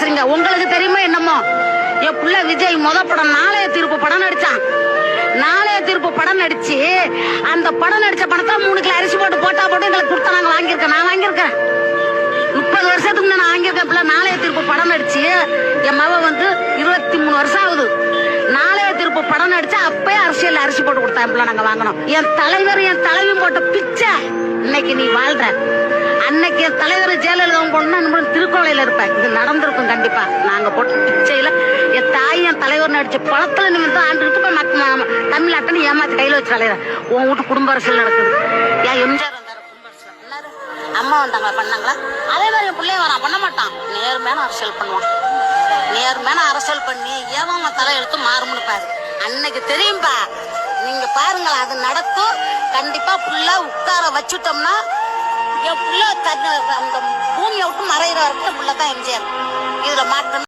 பேசுறீங்க. உங்களுக்கு தெரியுமா என்னமோ? என் புள்ள விஜய் படம் நாளைய தீர்ப்பு படம் நடிச்சான். நாளைய தீர்ப்பு படம் நடிச்சு அந்த படம் நடிச்ச படத்தை 3 கிலோ அரிசி போட்டு போட்டு எங்களுக்கு கொடுத்தா நாங்க வாங்கியிருக்கேன். நான் வாங்கியிருக்கேன் 30 வருஷத்துக்கு நான் வாங்கியிருக்கேன். நாளைய தீர்ப்பு படம் நடிச்சு என் மவ 23 வருஷம் ஆகுது. நாளைய தீர்ப்பு படம் நடிச்சு அப்பயே அரசியல் அரிசி போட்டு கொடுத்தா நாங்க வாங்கணும். என் தலைவர் என் தலைவி போட்ட பிச்சை இன்னைக்கு நீ வாழ்ற. அன்னைக்கு என் தலைவர் ஜெயலலிதா போனா திருக்கோளையில இருப்பேன். இது நடந்திருக்கும் கண்டிப்பா. நாங்க போட்ட பிச்சையில என் தாய் என் தலைவர் நடிச்ச பழத்துல நீ ஆண்டுக்கு போய் தமிழ்நாட்டை ஏமாத்தி கையில வச்சு தலைவர் உன் வீட்டு குடும்ப அரசியல் நடக்குது. ஏன் எம்ஜிஆர் வந்தாரு குடும்ப அரசியல் எல்லாரும் அம்மா வந்தாங்களா பண்ணாங்களா? அதே மாதிரி என் பிள்ளைய வரான் பண்ண மாட்டான். நேர்மையான அரசியல் பண்ணுவான். நேர்மையான அரசியல் பண்ணி ஏன் தலை எடுத்து மாறும்னு பாரு. அன்னைக்கு தெரியும்பா. நீங்க பாருங்களா அது நடக்கும். கண்டிப்பா புள்ள உட்கார வச்சுட்டோம்னா என் புள்ள அந்த பூமியை விட்டு மறைகிற வரைக்கும் புள்ளதான் எம்ஜிஆர். இதுல மாற்றம்